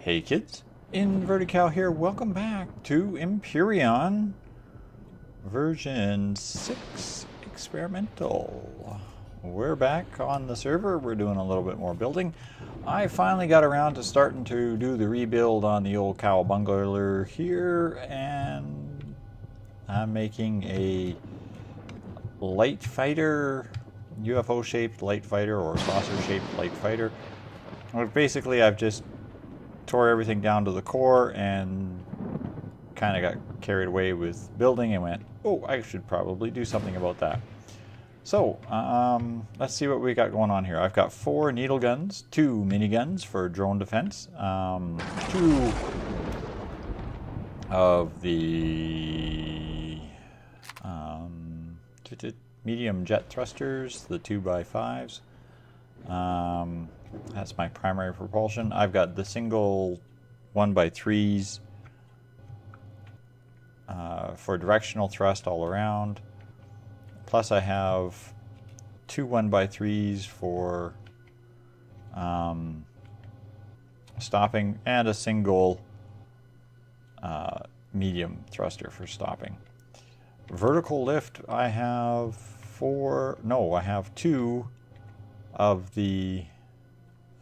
Hey kids, Invertical here. Welcome back to Empyrion version 6 experimental. We're back on the server. We're doing a little bit more building. I finally got around to starting to do the rebuild on the old cow bungalow here, and I'm making a light fighter, UFO shaped light fighter or saucer shaped light fighter. Basically, I've just tore everything down to the core and kind of got carried away with building and went, oh, I should probably do something about that. So let's see what we got going on here. I've got 4 needle guns, 2 miniguns for drone defense, 2 of the medium jet thrusters, the 2x5s. That's my primary propulsion. I've got the single 1x3s for directional thrust all around. Plus I have 2 1x3s for stopping and a single medium thruster for stopping. Vertical lift, I have 2 of the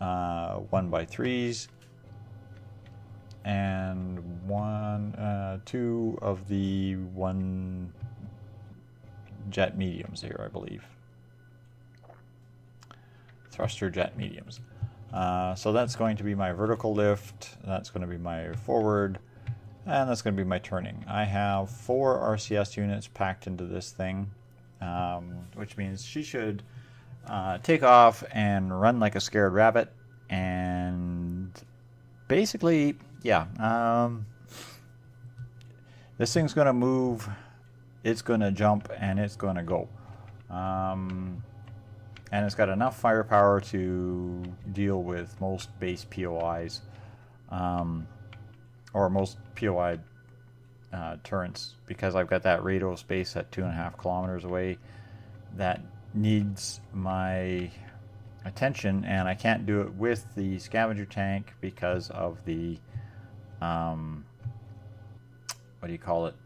1x3s and 2 of the 1 jet mediums here, I believe. Thruster jet mediums. So that's going to be my vertical lift, that's going to be my forward, and that's going to be my turning. I have 4 RCS units packed into this thing, which means she should take off and run like a scared rabbit, and basically, yeah, this thing's going to move, it's going to jump, and it's going to go. And it's got enough firepower to deal with most base POIs, or most POI turrets, because I've got that radio space at 2.5 kilometers away that needs my attention, and I can't do it with the scavenger tank because of the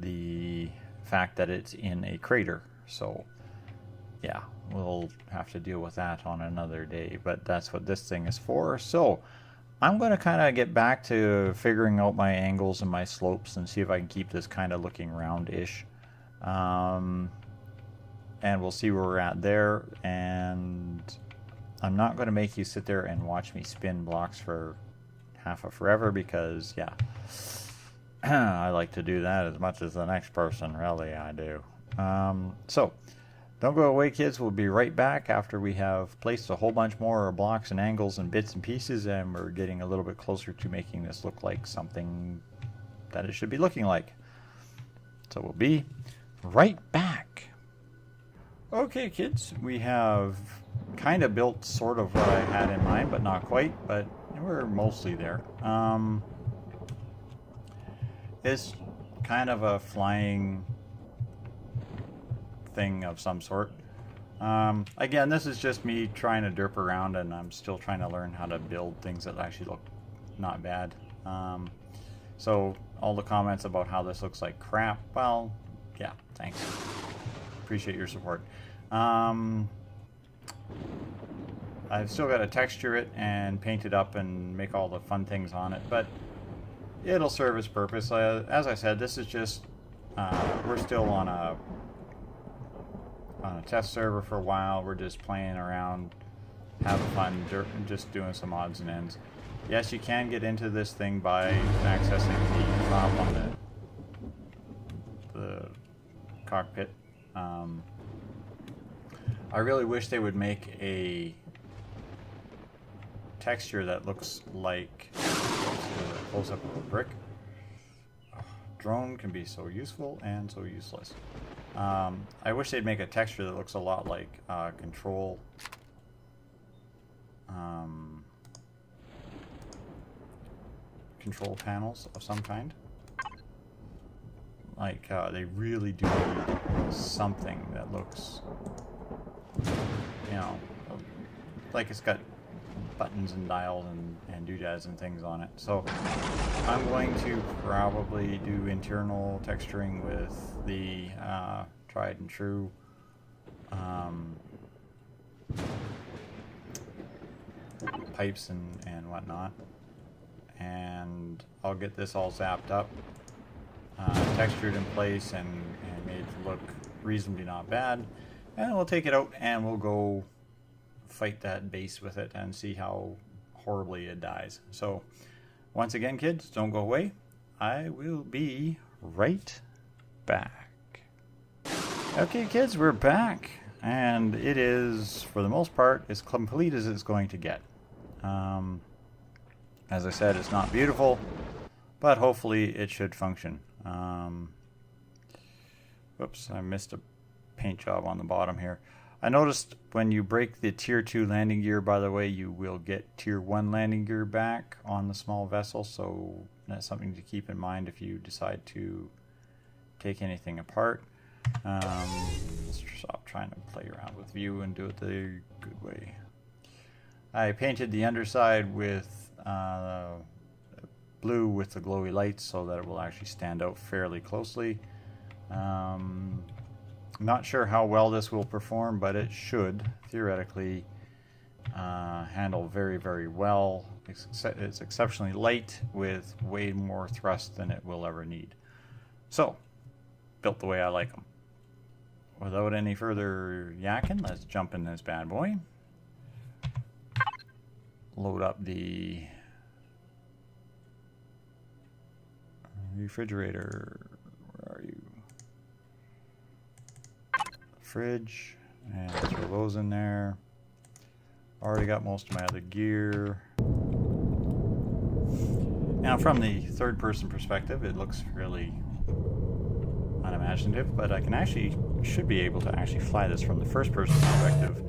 the fact that it's in a crater. So yeah, we'll have to deal with that on another day, but that's what this thing is for. So I'm going to kind of get back to figuring out my angles and my slopes and see if I can keep this kind of looking round-ish. And we'll see where we're at there. And I'm not going to make you sit there and watch me spin blocks for half of forever, because, yeah, I like to do that as much as the next person. Really, I do. So don't go away, kids. We'll be right back after we have placed a whole bunch more blocks and angles and bits and pieces, and we're getting a little bit closer to making this look like something that it should be looking like. So we'll be right back. Okay, kids, we have kind of built sort of what I had in mind, but not quite, but we're mostly there. It's kind of a flying thing of some sort. Again, this is just me trying to derp around, and I'm still trying to learn how to build things that actually look not bad. So all the comments about how this looks like crap, well, yeah, thanks. Appreciate your support. I've still got to texture it and paint it up and make all the fun things on it, but it'll serve its purpose. As I said, this is just we're still on a test server for a while. We're just playing around, having fun, just doing some odds and ends. Yes, you can get into this thing by accessing the top on the cockpit. I really wish they would make a texture that looks like a close-up of a brick. Drone can be so useful and so useless. I wish they'd make a texture that looks a lot like control panels of some kind. Like they really do need something that looks, you know, like it's got buttons and dials and doodads and things on it. So I'm going to probably do internal texturing with the tried and true pipes and whatnot, and I'll get this all zapped up, textured in place, and made to look reasonably not bad, and we'll take it out and we'll go fight that base with it and see how horribly it dies. So once again, kids, don't go away. I will be right back. Okay, kids, we're back, and it is, for the most part, as complete as it's going to get. As I said, it's not beautiful, but hopefully it should function. Whoops, I missed a paint job on the bottom here. I noticed when you break the tier 2 landing gear, by the way, you will get tier 1 landing gear back on the small vessel, so that's something to keep in mind if you decide to take anything apart. Let's stop trying to play around with view and do it the good way. I painted the underside with blue with the glowy lights so that it will actually stand out fairly closely. Not sure how well this will perform, but it should theoretically handle very, very well. It's exceptionally light with way more thrust than it will ever need. So, built the way I like them. Without any further yakking, let's jump in this bad boy. Load up the refrigerator. Where are you? Fridge, and throw those in there. Already got most of my other gear. Now from the third person perspective, it looks fairly unimaginative, but I should be able to actually fly this from the first person perspective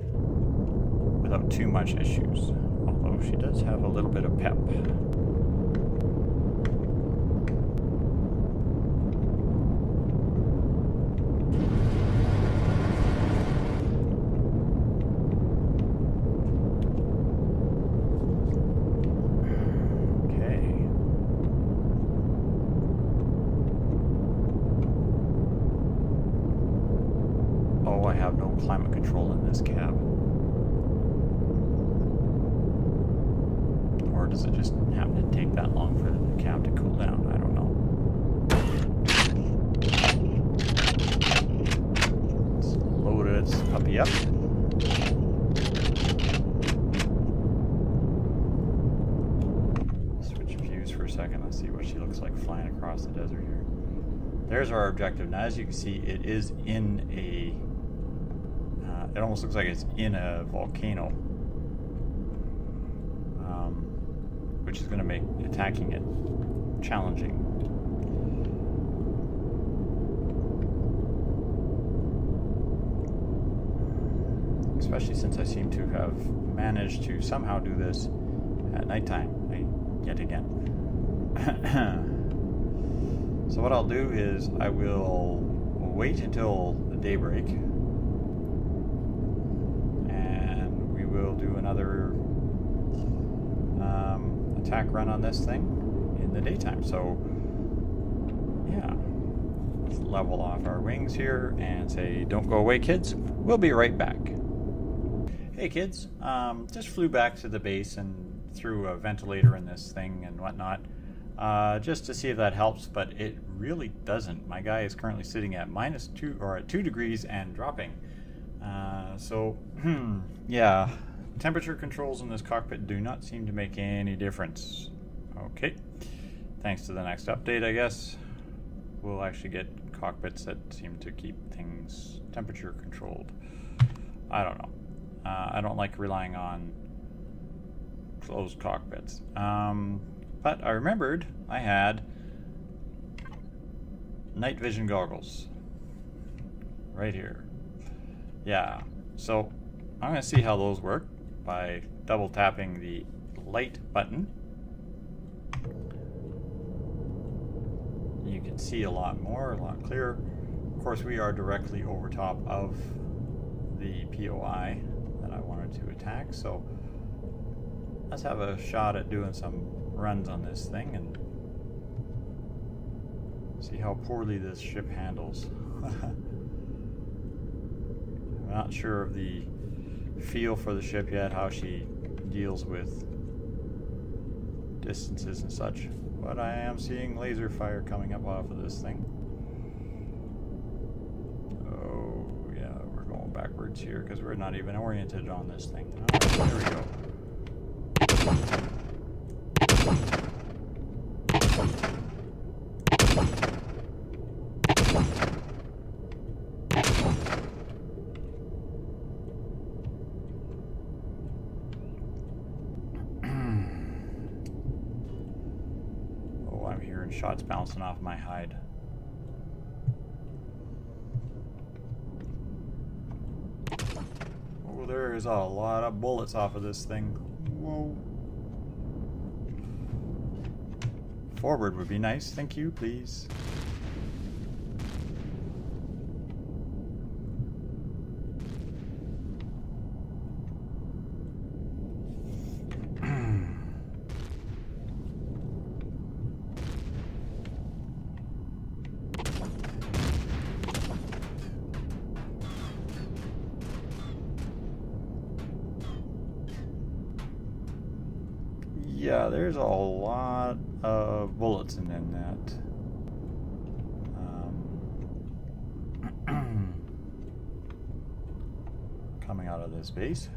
without too much issues. Although she does have a little bit of pep. Climate control in this cab. Or does it just happen to take that long for the cab to cool down? I don't know. Let's load its puppy up. Switch views for a second. Let's see what she looks like flying across the desert here. There's our objective. Now, as you can see, it is in a it almost looks like it's in a volcano, which is going to make attacking it challenging. Especially since I seem to have managed to somehow do this at nighttime, yet again. So what I'll do is I will wait until the daybreak. We'll do another attack run on this thing in the daytime. So yeah, let's level off our wings here and say don't go away, kids. We'll be right back. Hey kids, just flew back to the base and threw a ventilator in this thing and whatnot, just to see if that helps, but it really doesn't. My guy is currently sitting at -2 or at 2 degrees and dropping. So yeah, temperature controls in this cockpit do not seem to make any difference. Okay, thanks to the next update, I guess we'll actually get cockpits that seem to keep things temperature controlled. I don't know. I don't like relying on closed cockpits. But I remembered I had night vision goggles right here. Yeah, so I'm going to see how those work by double tapping the light button. You can see a lot more, a lot clearer. Of course, we are directly over top of the POI that I wanted to attack, so Let's have a shot at doing some runs on this thing and see how poorly this ship handles. I'm not sure of the feel for the ship yet, how she deals with distances and such, but I am seeing laser fire coming up off of this thing. Oh yeah, we're going backwards here because we're not even oriented on this thing. Alright, there we go. Oh, I'm hearing shots bouncing off my hide. Oh, there is a lot of bullets off of this thing. Whoa. Forward would be nice. Thank you, please. Yeah, there's a lot of bullets in that. Coming out of this base.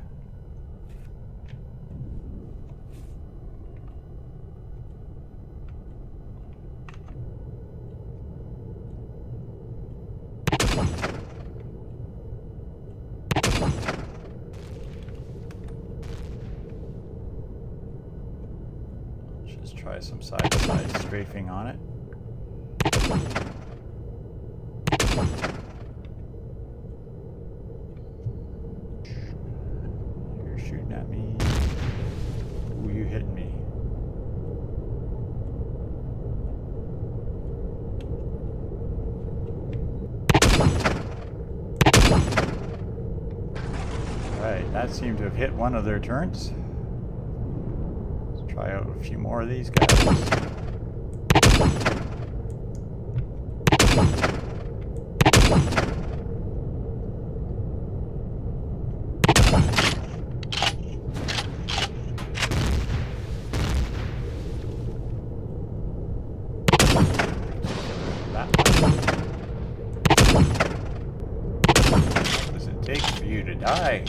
Just try some side-to-side strafing on it. You're shooting at me. Ooh, you hit me. Right, that seemed to have hit one of their turrets. Try out a few more of these guys. That one. What does it take for you to die?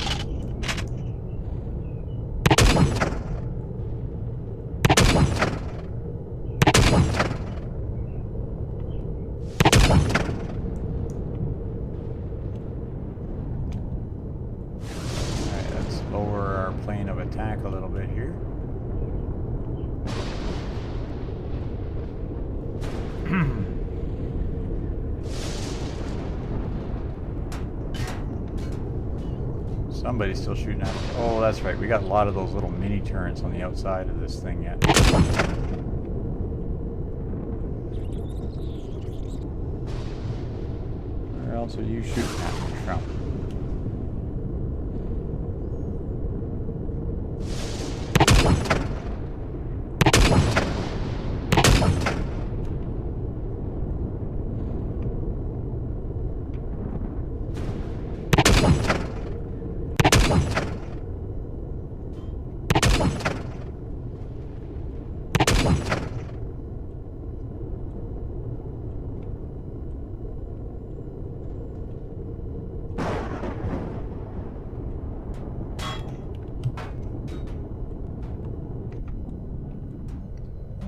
Plane of attack a little bit here. Somebody's still shooting at us. Oh, that's right. We got a lot of those little mini turrets on the outside of this thing yet. Where else are you shooting at me from?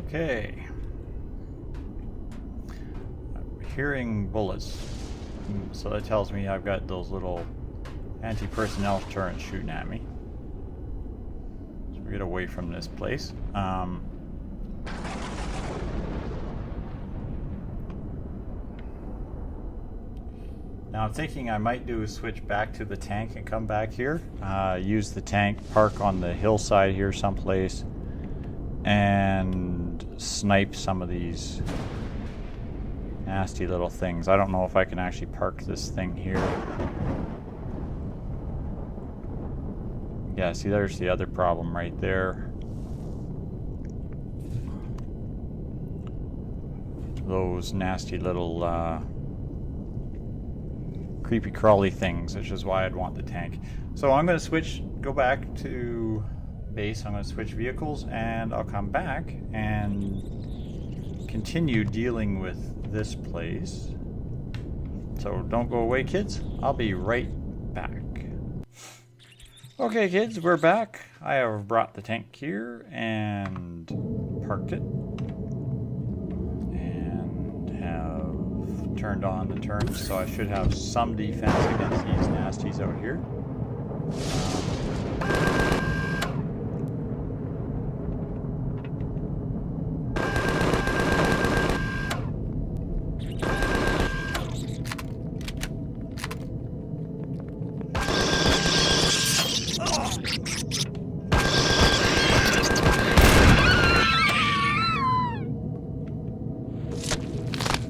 Okay. I'm hearing bullets. So that tells me I've got those little anti-personnel turrets shooting at me. So we get away from this place. Now I'm thinking I might do a switch back to the tank and come back here. Use the tank, park on the hillside here someplace, and snipe some of these nasty little things. I don't know if I can actually park this thing here. Yeah, see, there's the other problem right there. those nasty little creepy crawly things, which is why I'd want the tank. So I'm going to go back to base. I'm going to switch vehicles, and I'll come back and continue dealing with this place. So don't go away, kids. I'll be right back. Okay, kids, we're back. I have brought the tank here and parked it. And have turned on the turrets, so I should have some defense against these nasties out here.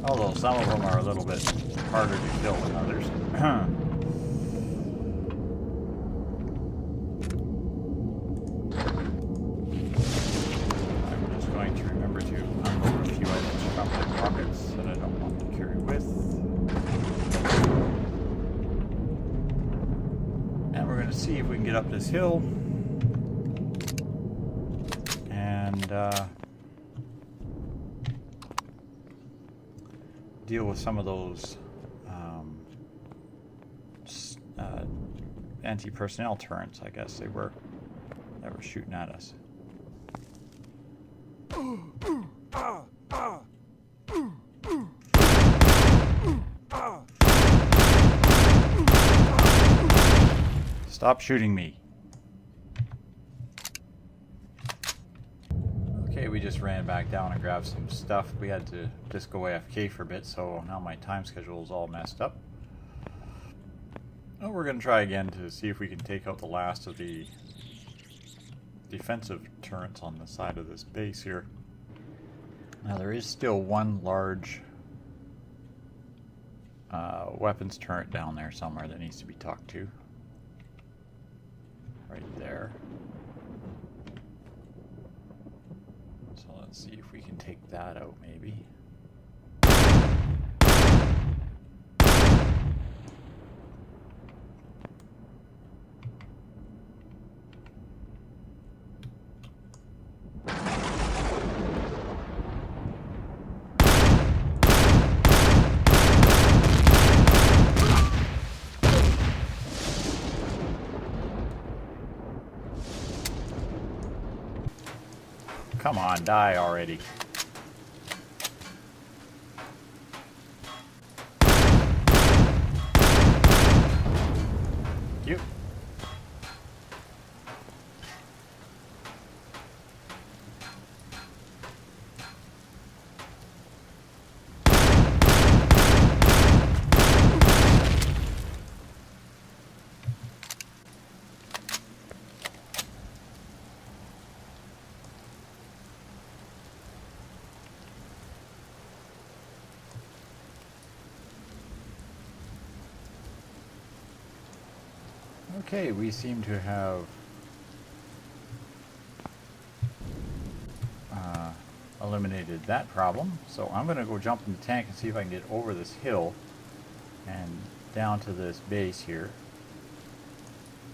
Although some of them are a little bit harder to kill than others. I'm just going to remember to unload a few items from my pockets that I don't want to carry with. And we're going to see if we can get up this hill and deal with some of those anti-personnel turrets, I guess they were, that were shooting at us. Stop shooting me. Okay, we just ran back down and grabbed some stuff. We had to just go AFK for a bit, so now my time schedule is all messed up. Well, we're going to try again to see if we can take out the last of the defensive turrets on the side of this base here. Now there is still one large weapons turret down there somewhere that needs to be talked to. Right there. So let's see if we can take that out maybe. Come on, die already. You. Okay, we seem to have eliminated that problem. So I'm going to go jump in the tank and see if I can get over this hill and down to this base here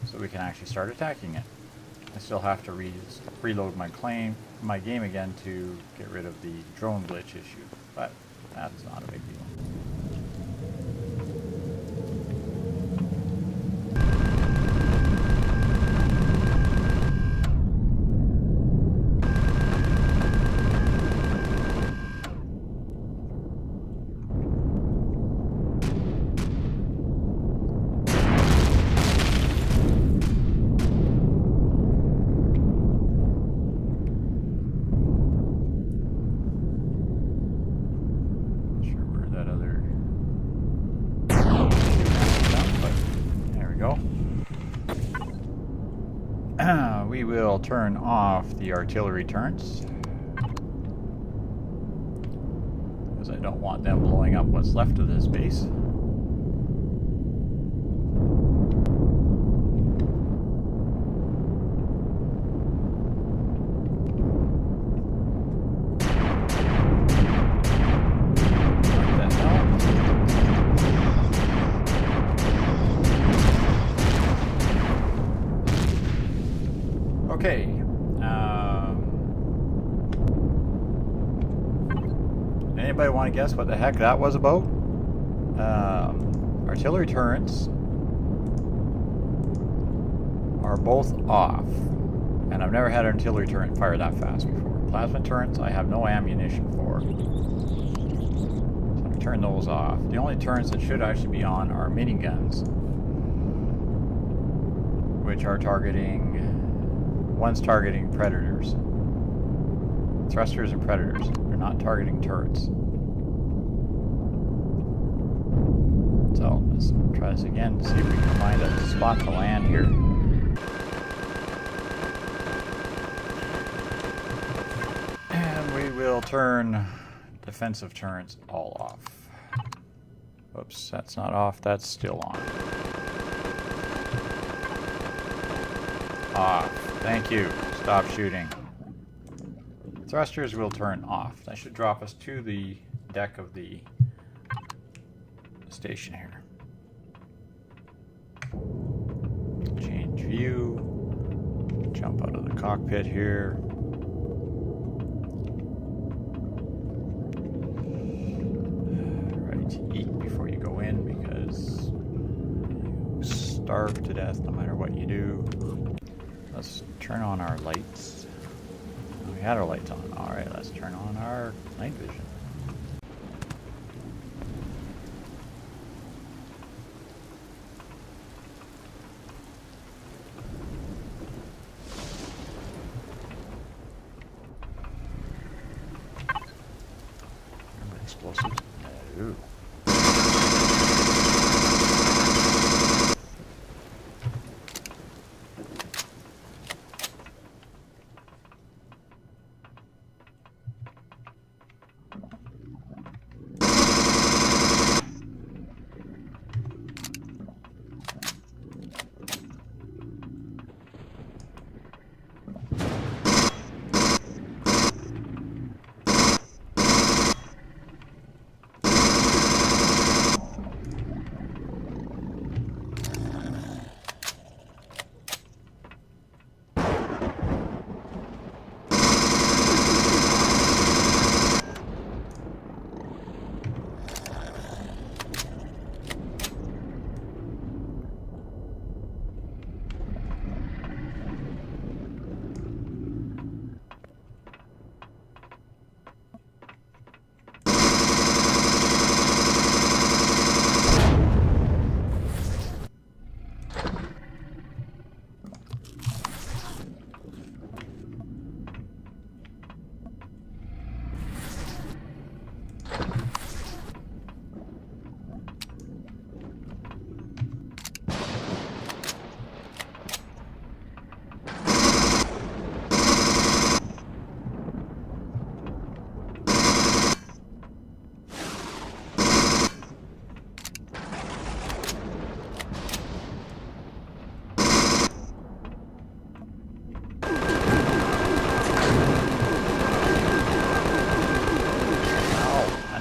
so we can actually start attacking it. I still have to reload my game again to get rid of the drone glitch issue, but that's not a big deal. We will turn off the artillery turrets because I don't want them blowing up what's left of this base. Anybody want to guess what the heck that was about? Artillery turrets are both off. And I've never had an artillery turret fire that fast before. Plasma turrets, I have no ammunition for. So I turn those off. The only turrets that should actually be on are miniguns, which are targeting... One's targeting predators. Thrusters and predators. They're not targeting turrets. So let's try this again to see if we can find a spot to land here. We'll turn defensive turrets all off. Whoops, that's not off, that's still on. Off. Thank you. Stop shooting. Thrusters will turn off. That should drop us to the deck of the station here. Change view. Jump out of the cockpit here. Eat before you go in because you starve to death no matter what you do. Let's turn on our lights. We had our lights on. Alright, let's turn on our night vision. Explosives?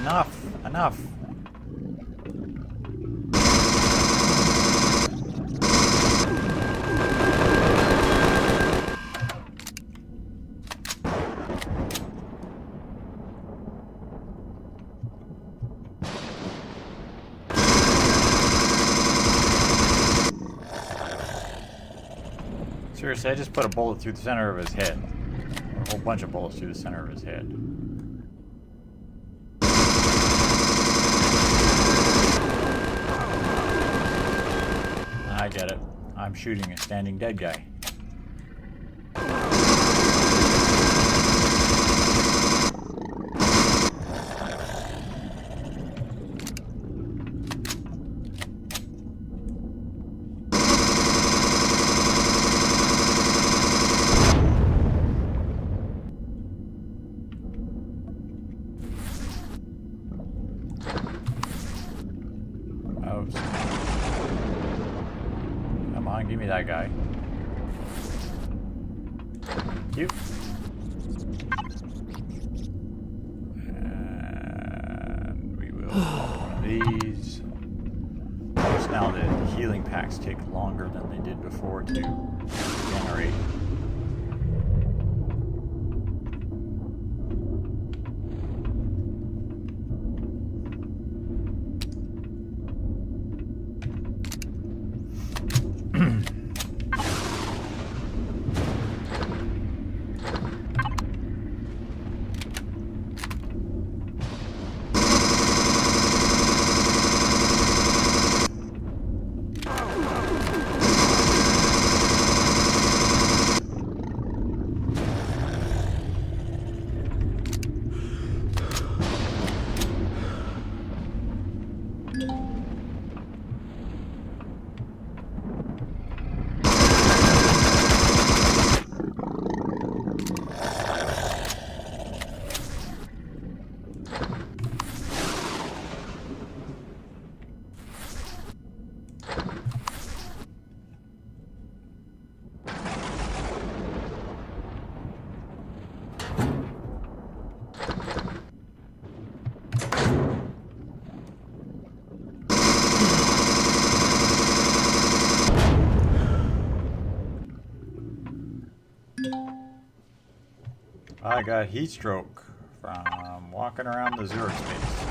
No. Enough. Seriously, I just put a bullet through the center of his head. Or a whole bunch of bullets through the center of his head. I get it. I'm shooting a standing dead guy. Come on, give me that guy. Thank you. And we will pop one of these. Notice now that healing packs take longer than they did before to generate. I got heat stroke from walking around the Zurich space.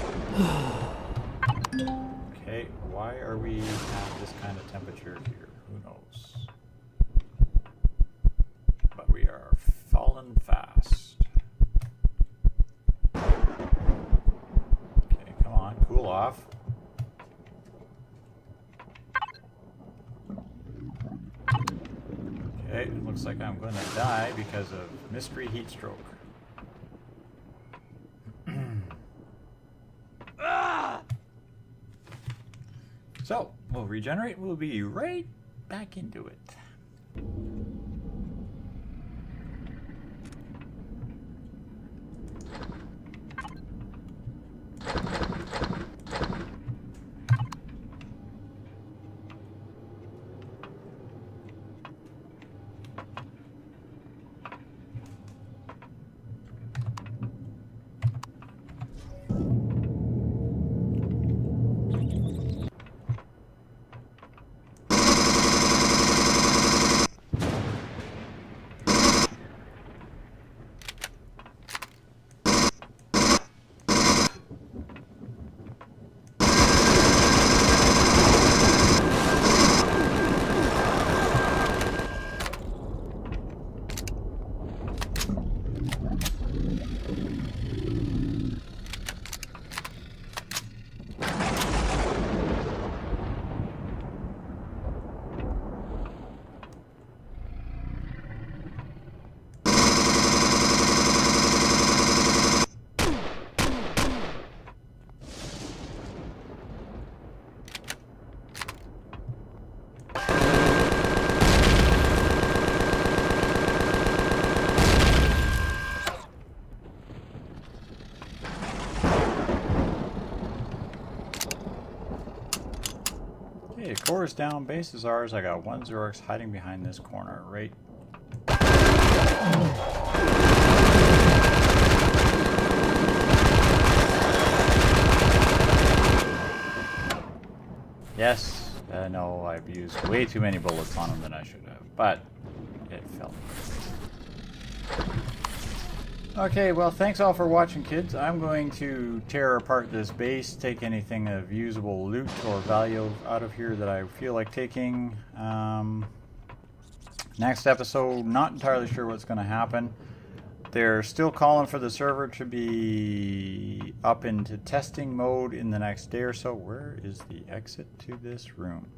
Okay, why are we at this kind of temperature here? Who knows? But we are falling fast. Okay, come on, cool off. Okay, it looks like I'm going to die because of mystery heat stroke. So, we'll regenerate. We'll be right back into it. Okay, core is down, base is ours. I got one Zurix hiding behind this corner, right? Yes, no, I've used way too many bullets on him than I should have, but it felt. Okay, well, thanks all for watching, kids. I'm going to tear apart this base, take anything of usable loot or value out of here that I feel like taking. Next episode, not entirely sure what's going to happen. They're still calling for the server to be up into testing mode in the next day or so. Where is the exit to this room?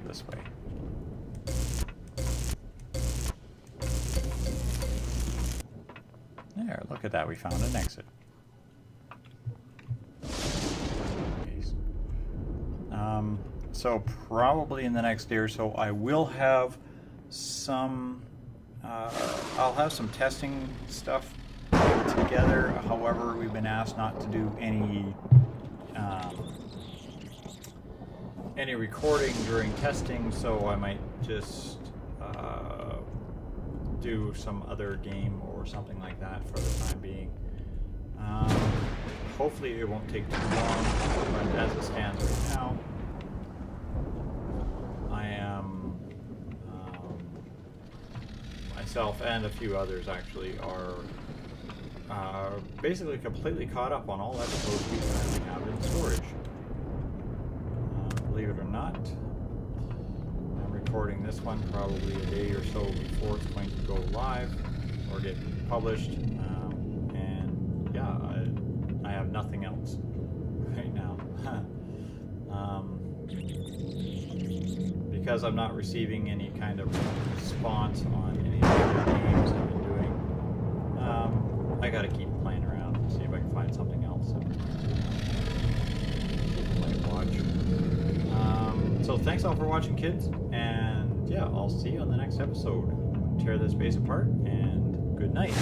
This way. There, look at that, we found an exit. So probably in the next day or so I will have some I'll have some testing stuff together. However, we've been asked not to do any recording during testing, so I might just do some other game or something like that for the time being. Hopefully it won't take too long, but as it stands right now, I am myself and a few others actually are basically completely caught up on all episodes we currently have in storage. Believe it or not, I'm recording this one probably a day or so before it's going to go live or get published, and yeah, I have nothing else right now. Because I'm not receiving any kind of response on any of the games I've been doing, I gotta keep playing around and see if I can find something else that I might watch. So thanks all for watching, kids, and yeah, I'll see you on the next episode. Tear this base apart, and good night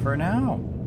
for now.